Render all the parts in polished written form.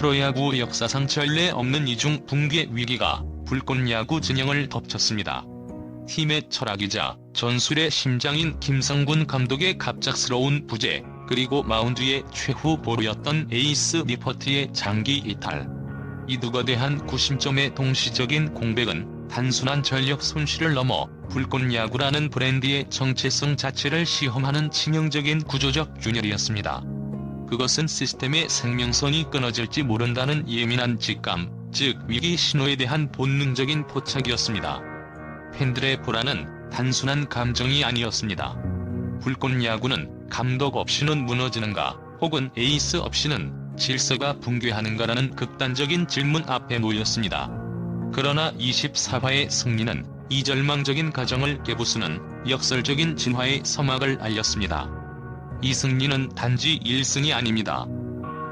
프로야구 역사상 전례 없는 이중 붕괴 위기가 불꽃야구 진영을 덮쳤습니다. 팀의 철학이자 전술의 심장인 김성군 감독의 갑작스러운 부재, 그리고 마운드의 최후 보루였던 에이스 니퍼트의 장기 이탈. 이 두 거대한 구심점의 동시적인 공백은 단순한 전력 손실을 넘어 불꽃야구라는 브랜드의 정체성 자체를 시험하는 치명적인 구조적 균열이었습니다. 그것은 시스템의 생명선이 끊어질지 모른다는 예민한 직감, 즉 위기 신호에 대한 본능적인 포착이었습니다. 팬들의 불안은 단순한 감정이 아니었습니다. 불꽃야구는 감독 없이는 무너지는가, 혹은 에이스 없이는 질서가 붕괴하는가라는 극단적인 질문 앞에 놓였습니다. 그러나 24화의 승리는 이 절망적인 가정을 깨부수는 역설적인 진화의 서막을 알렸습니다. 이 승리는 단지 1승이 아닙니다.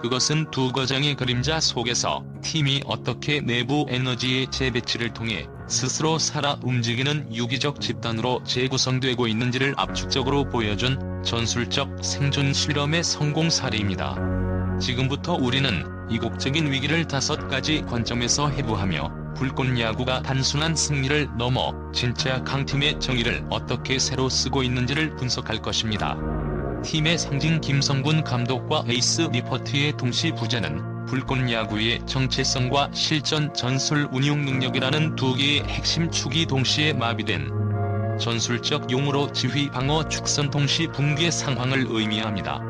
그것은 두 거장의 그림자 속에서 팀이 어떻게 내부 에너지의 재배치를 통해 스스로 살아 움직이는 유기적 집단으로 재구성되고 있는지를 압축적으로 보여준 전술적 생존 실험의 성공 사례입니다. 지금부터 우리는 이국적인 위기를 5가지 관점에서 해부하며 불꽃야구가 단순한 승리를 넘어 진짜 강팀의 정의를 어떻게 새로 쓰고 있는지를 분석할 것입니다. 팀의 상징 김성군 감독과 에이스 니퍼트의 동시 부재는 불꽃야구의 정체성과 실전 전술 운용 능력이라는 두 개의 핵심 축이 동시에 마비된 전술적 용으로 지휘 방어 축선 동시 붕괴 상황을 의미합니다.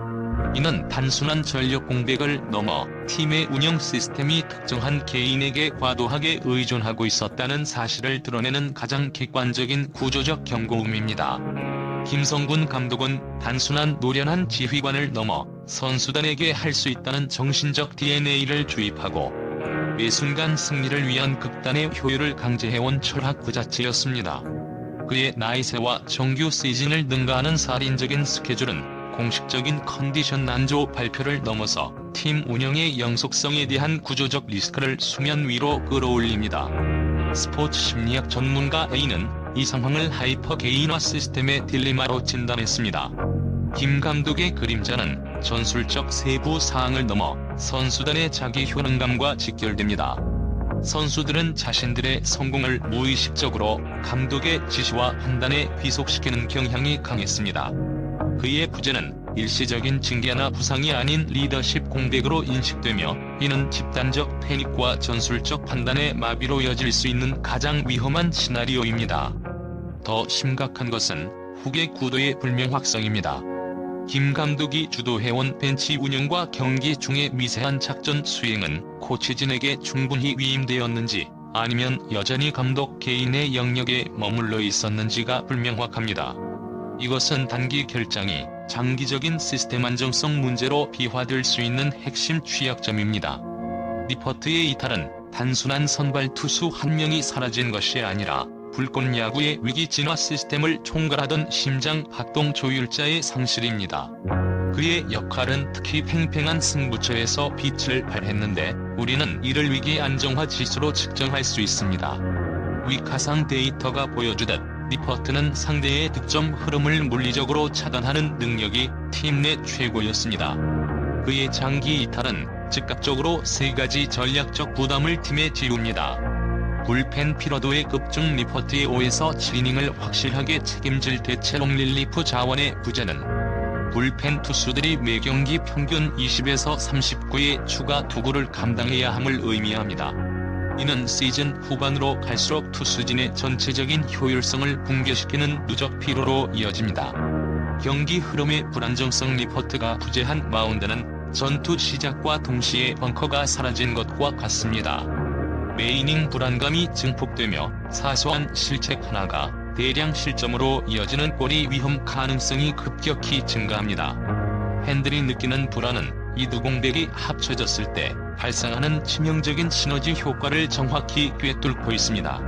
이는 단순한 전력 공백을 넘어 팀의 운영 시스템이 특정한 개인에게 과도하게 의존하고 있었다는 사실을 드러내는 가장 객관적인 구조적 경고음입니다. 김성군 감독은 단순한 노련한 지휘관을 넘어 선수단에게 할 수 있다는 정신적 DNA를 주입하고 매 순간 승리를 위한 극단의 효율을 강제해온 철학 그 자체였습니다. 그의 나이세와 정규 시즌을 능가하는 살인적인 스케줄은 공식적인 컨디션 난조 발표를 넘어서 팀 운영의 영속성에 대한 구조적 리스크를 수면 위로 끌어올립니다. 스포츠 심리학 전문가 A는 이 상황을 하이퍼 개인화 시스템의 딜레마로 진단했습니다. 김 감독의 그림자는 전술적 세부 사항을 넘어 선수단의 자기 효능감과 직결됩니다. 선수들은 자신들의 성공을 무의식적으로 감독의 지시와 판단에 귀속시키는 경향이 강했습니다. 그의 부재는 일시적인 징계나 부상이 아닌 리더십 공백으로 인식되며, 이는 집단적 패닉과 전술적 판단의 마비로 이어질 수 있는 가장 위험한 시나리오입니다. 더 심각한 것은 후계 구도의 불명확성입니다. 김 감독이 주도해온 벤치 운영과 경기 중의 미세한 작전 수행은 코치진에게 충분히 위임되었는지, 아니면 여전히 감독 개인의 영역에 머물러 있었는지가 불명확합니다. 이것은 단기 결장이 장기적인 시스템 안정성 문제로 비화될 수 있는 핵심 취약점입니다. 니퍼트의 이탈은 단순한 선발 투수 한 명이 사라진 것이 아니라 불꽃야구의 위기 진화 시스템을 총괄하던 심장 박동 조율자의 상실입니다. 그의 역할은 특히 팽팽한 승부처에서 빛을 발했는데, 우리는 이를 위기 안정화 지수로 측정할 수 있습니다. 위 가상 데이터가 보여주듯 니퍼트는 상대의 득점 흐름을 물리적으로 차단하는 능력이 팀 내 최고였습니다. 그의 장기 이탈은 즉각적으로 3가지 전략적 부담을 팀에 지웁니다. 불펜 피로도의 급증. 니퍼트의 5에서 7이닝을 확실하게 책임질 대체록 릴리프 자원의 부재는 불펜 투수들이 매 경기 평균 20에서 39의 추가 투구를 감당해야 함을 의미합니다. 이는 시즌 후반으로 갈수록 투수진의 전체적인 효율성을 붕괴시키는 누적 피로로 이어집니다. 경기 흐름의 불안정성. 니퍼트가 부재한 마운드는 전투 시작과 동시에 벙커가 사라진 것과 같습니다. 매 이닝 불안감이 증폭되며 사소한 실책 하나가 대량 실점으로 이어지는 골이 위험 가능성이 급격히 증가합니다. 팬들이 느끼는 불안은 이 두 공백이 합쳐졌을 때 발생하는 치명적인 시너지 효과를 정확히 꿰뚫고 있습니다.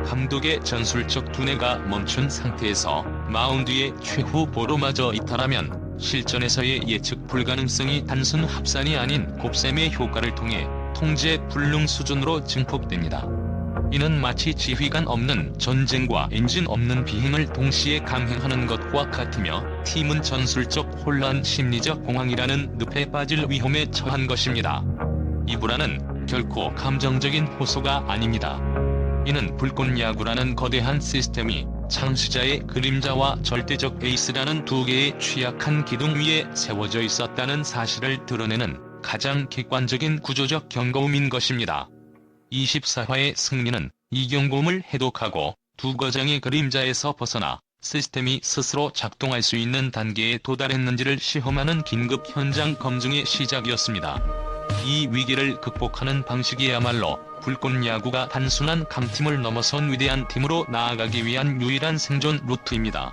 감독의 전술적 두뇌가 멈춘 상태에서 마운드의 최후 보루마저 이탈하면 실전에서의 예측 불가능성이 단순 합산이 아닌 곱셈의 효과를 통해 통제 불능 수준으로 증폭됩니다. 이는 마치 지휘관 없는 전쟁과 엔진 없는 비행을 동시에 감행하는 것과 같으며, 팀은 전술적 혼란, 심리적 공황이라는 늪에 빠질 위험에 처한 것입니다. 이 불안은 결코 감정적인 호소가 아닙니다. 이는 불꽃야구라는 거대한 시스템이 창시자의 그림자와 절대적 에이스라는 두 개의 취약한 기둥 위에 세워져 있었다는 사실을 드러내는 가장 객관적인 구조적 경고음인 것입니다. 24화의 승리는 이 경고음을 해독하고 두 거장의 그림자에서 벗어나 시스템이 스스로 작동할 수 있는 단계에 도달했는지를 시험하는 긴급 현장 검증의 시작이었습니다. 이 위기를 극복하는 방식이야말로 불꽃야구가 단순한 강팀을 넘어선 위대한 팀으로 나아가기 위한 유일한 생존 루트입니다.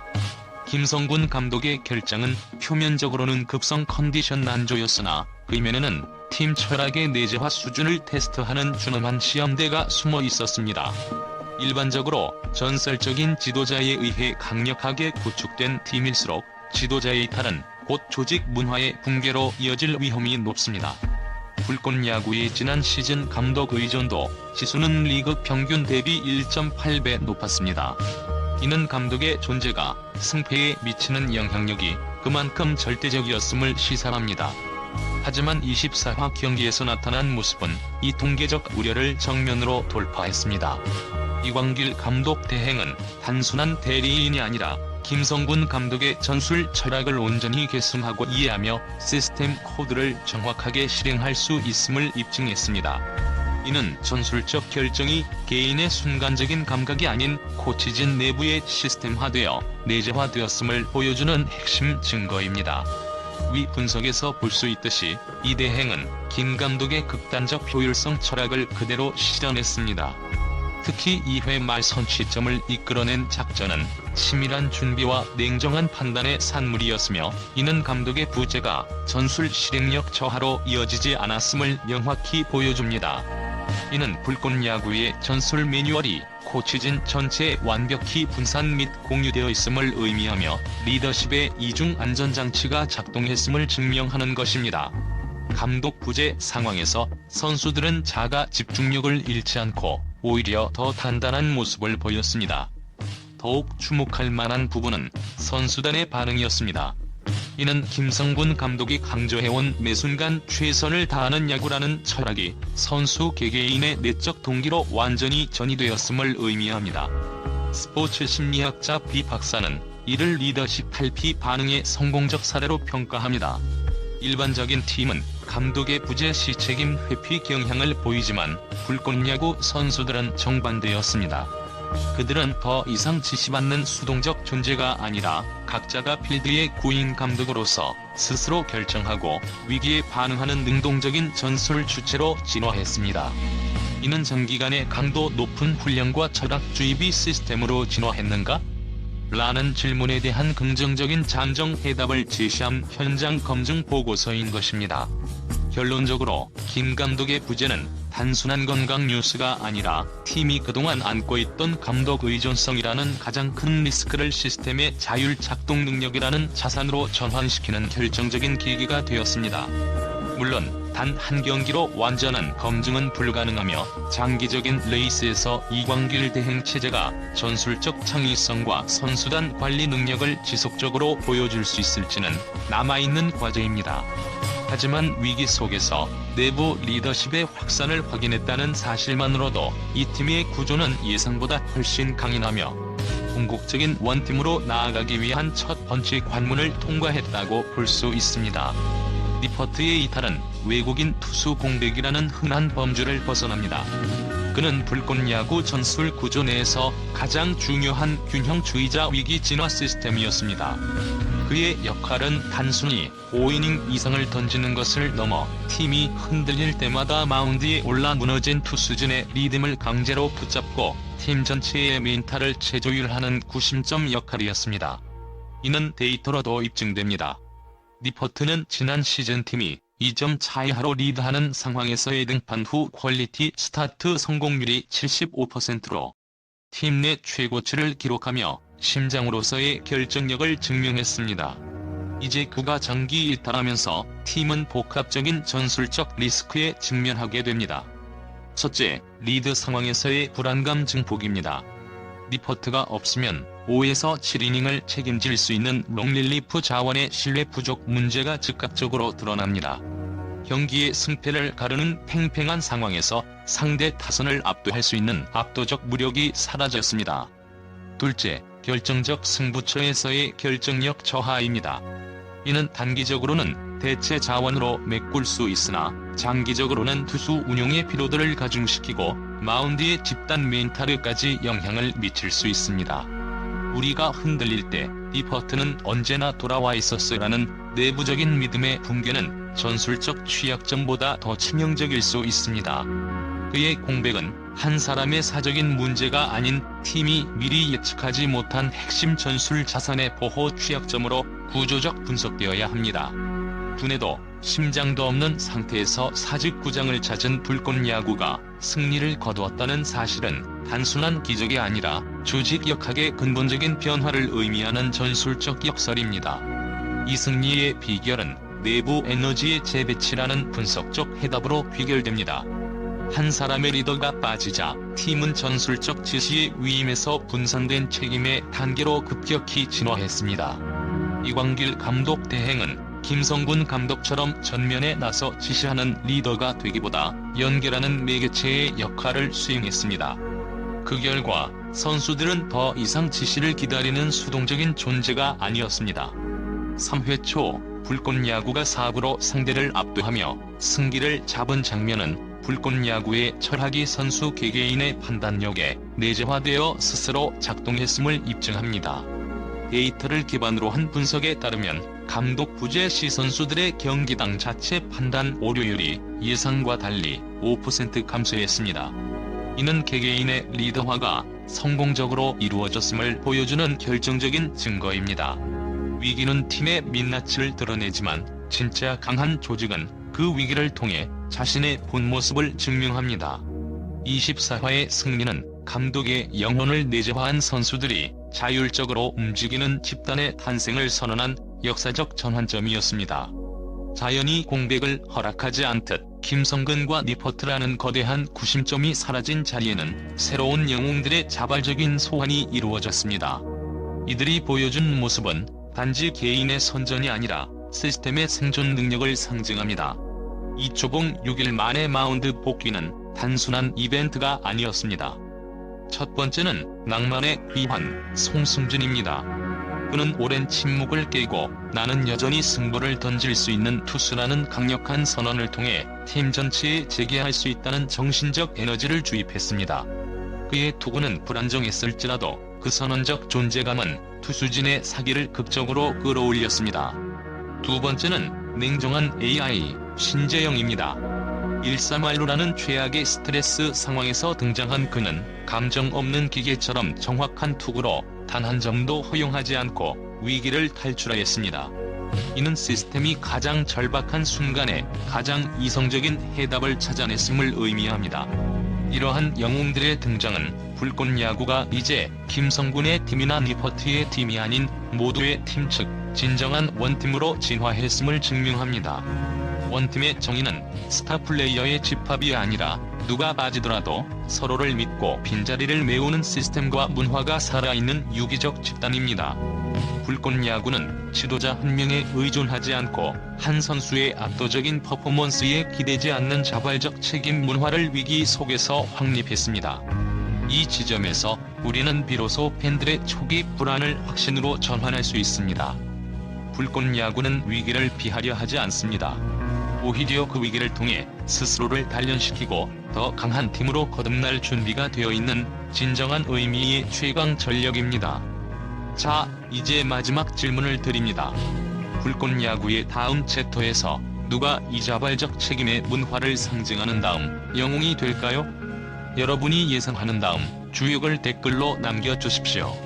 김성군 감독의 결정은 표면적으로는 급성 컨디션 난조였으나 의면에는 팀 철학의 내재화 수준을 테스트하는 준엄한 시험대가 숨어 있었습니다. 일반적으로 전설적인 지도자에 의해 강력하게 구축된 팀일수록 지도자의 이탈은 곧 조직 문화의 붕괴로 이어질 위험이 높습니다. 불꽃야구의 지난 시즌 감독 의존도 지수는 리그 평균 대비 1.8배 높았습니다. 이는 감독의 존재가 승패에 미치는 영향력이 그만큼 절대적이었음을 시사합니다. 하지만 24화 경기에서 나타난 모습은 이 통계적 우려를 정면으로 돌파했습니다. 이광길 감독 대행은 단순한 대리인이 아니라 김성군 감독의 전술 철학을 온전히 계승하고 이해하며 시스템 코드를 정확하게 실행할 수 있음을 입증했습니다. 이는 전술적 결정이 개인의 순간적인 감각이 아닌 코치진 내부의 시스템화되어 내재화되었음을 보여주는 핵심 증거입니다. 위 분석에서 볼 수 있듯이 이 대행은 김 감독의 극단적 효율성 철학을 그대로 실현했습니다. 특히 2회 말 선취점을 이끌어낸 작전은 치밀한 준비와 냉정한 판단의 산물이었으며 이는 감독의 부재가 전술 실행력 저하로 이어지지 않았음을 명확히 보여줍니다. 이는 불꽃야구의 전술 매뉴얼이 코치진 전체에 완벽히 분산 및 공유되어 있음을 의미하며 리더십의 이중 안전장치가 작동했음을 증명하는 것입니다. 감독 부재 상황에서 선수들은 자가 집중력을 잃지 않고 오히려 더 단단한 모습을 보였습니다. 더욱 주목할 만한 부분은 선수단의 반응이었습니다. 이는 김성군 감독이 강조해온 매 순간 최선을 다하는 야구라는 철학이 선수 개개인의 내적 동기로 완전히 전이되었음을 의미합니다. 스포츠 심리학자 B 박사는 이를 리더십 8P 반응의 성공적 사례로 평가합니다. 일반적인 팀은 감독의 부재 시 책임 회피 경향을 보이지만 불꽃야구 선수들은 정반대였습니다. 그들은 더 이상 지시받는 수동적 존재가 아니라 각자가 필드의 구인 감독으로서 스스로 결정하고 위기에 반응하는 능동적인 전술 주체로 진화했습니다. 이는 장기간의 강도 높은 훈련과 철학 주입이 시스템으로 진화했는가? 라는 질문에 대한 긍정적인 잠정 해답을 제시한 현장 검증 보고서인 것입니다. 결론적으로 김 감독의 부재는 단순한 건강 뉴스가 아니라 팀이 그동안 안고 있던 감독 의존성이라는 가장 큰 리스크를 시스템의 자율 작동 능력이라는 자산으로 전환시키는 결정적인 계기가 되었습니다. 물론 단 한 경기로 완전한 검증은 불가능하며 장기적인 레이스에서 이광길 대행 체제가 전술적 창의성과 선수단 관리 능력을 지속적으로 보여줄 수 있을지는 남아있는 과제입니다. 하지만 위기 속에서 내부 리더십의 확산을 확인했다는 사실만으로도 이 팀의 구조는 예상보다 훨씬 강인하며 궁극적인 원팀으로 나아가기 위한 첫 번째 관문을 통과했다고 볼 수 있습니다. 니퍼트의 이탈은 외국인 투수 공백이라는 흔한 범주를 벗어납니다. 그는 불꽃야구 전술 구조 내에서 가장 중요한 균형주의자 위기 진화 시스템이었습니다. 그의 역할은 단순히 5이닝 이상을 던지는 것을 넘어 팀이 흔들릴 때마다 마운드에 올라 무너진 투수진의 리듬을 강제로 붙잡고 팀 전체의 멘탈을 재조율하는 구심점 역할이었습니다. 이는 데이터로도 입증됩니다. 니퍼트는 지난 시즌 팀이 2점 차이하로 리드하는 상황에서의 등판 후 퀄리티 스타트 성공률이 75%로 팀 내 최고치를 기록하며 심장으로서의 결정력을 증명했습니다. 이제 그가 장기 일탈하면서 팀은 복합적인 전술적 리스크에 직면하게 됩니다. 첫째, 리드 상황에서의 불안감 증폭입니다. 니퍼트가 없으면 5에서 7이닝을 책임질 수 있는 롱릴리프 자원의 신뢰 부족 문제가 즉각적으로 드러납니다. 경기의 승패를 가르는 팽팽한 상황에서 상대 타선을 압도할 수 있는 압도적 무력이 사라졌습니다. 둘째, 결정적 승부처에서의 결정력 저하입니다. 이는 단기적으로는 대체 자원으로 메꿀 수 있으나 장기적으로는 투수 운용의 피로도를 가중시키고 마운드의 집단 멘탈에까지 영향을 미칠 수 있습니다. 우리가 흔들릴 때 니퍼트는 언제나 돌아와 있었어라는 내부적인 믿음의 붕괴는 전술적 취약점보다 더 치명적일 수 있습니다. 그의 공백은 한 사람의 사적인 문제가 아닌 팀이 미리 예측하지 못한 핵심 전술 자산의 보호 취약점으로 구조적 분석되어야 합니다. 분에도 심장도 없는 상태에서 사직구장을 찾은 불꽃야구가 승리를 거두었다는 사실은 단순한 기적이 아니라 조직역학의 근본적인 변화를 의미하는 전술적 역설입니다. 이 승리의 비결은 내부 에너지의 재배치라는 분석적 해답으로 귀결됩니다. 한 사람의 리더가 빠지자 팀은 전술적 지시의 위임에서 분산된 책임의 단계로 급격히 진화했습니다. 이광길 감독 대행은 김성군 감독처럼 전면에 나서 지시하는 리더가 되기보다 연결하는 매개체의 역할을 수행했습니다. 그 결과 선수들은 더 이상 지시를 기다리는 수동적인 존재가 아니었습니다. 3회 초 불꽃야구가 4구로 상대를 압도하며 승기를 잡은 장면은 불꽃야구의 철학이 선수 개개인의 판단력에 내재화되어 스스로 작동했음을 입증합니다. 데이터를 기반으로 한 분석에 따르면 감독 부재 시 선수들의 경기당 자체 판단 오류율이 예상과 달리 5% 감소했습니다. 이는 개개인의 리더화가 성공적으로 이루어졌음을 보여주는 결정적인 증거입니다. 위기는 팀의 민낯을 드러내지만 진짜 강한 조직은 그 위기를 통해 자신의 본 모습을 증명합니다. 24화의 승리는 감독의 영혼을 내재화한 선수들이 자율적으로 움직이는 집단의 탄생을 선언한 역사적 전환점이었습니다. 자연이 공백을 허락하지 않듯 김성근과 니퍼트라는 거대한 구심점이 사라진 자리에는 새로운 영웅들의 자발적인 소환이 이루어졌습니다. 이들이 보여준 모습은 단지 개인의 선전이 아니라 시스템의 생존 능력을 상징합니다. 이초봉 6일 만의 마운드 복귀는 단순한 이벤트가 아니었습니다. 첫 번째는 낭만의 귀환, 송승준입니다. 그는 오랜 침묵을 깨고 나는 여전히 승부를 던질 수 있는 투수라는 강력한 선언을 통해 팀 전체에 재개할 수 있다는 정신적 에너지를 주입했습니다. 그의 투구는 불안정했을지라도 그 선언적 존재감은 투수진의 사기를 극적으로 끌어올렸습니다. 두 번째는 냉정한 AI, 신재영입니다. 일사만루라는 최악의 스트레스 상황에서 등장한 그는 감정 없는 기계처럼 정확한 투구로 단 한 점도 허용하지 않고 위기를 탈출하였습니다. 이는 시스템이 가장 절박한 순간에 가장 이성적인 해답을 찾아냈음을 의미합니다. 이러한 영웅들의 등장은 불꽃야구가 이제 김성군의 팀이나 니퍼트의 팀이 아닌 모두의 팀 즉 진정한 원팀으로 진화했음을 증명합니다. 원팀의 정의는 스타플레이어의 집합이 아니라 누가 빠지더라도 서로를 믿고 빈자리를 메우는 시스템과 문화가 살아있는 유기적 집단입니다. 불꽃야구는 지도자 한 명에 의존하지 않고 한 선수의 압도적인 퍼포먼스에 기대지 않는 자발적 책임 문화를 위기 속에서 확립했습니다. 이 지점에서 우리는 비로소 팬들의 초기 불안을 확신으로 전환할 수 있습니다. 불꽃야구는 위기를 피하려 하지 않습니다. 오히려 그 위기를 통해 스스로를 단련시키고 더 강한 팀으로 거듭날 준비가 되어 있는 진정한 의미의 최강 전력입니다. 자, 이제 마지막 질문을 드립니다. 불꽃야구의 다음 챕터에서 누가 이 자발적 책임의 문화를 상징하는 다음 영웅이 될까요? 여러분이 예상하는 다음 주역을 댓글로 남겨주십시오.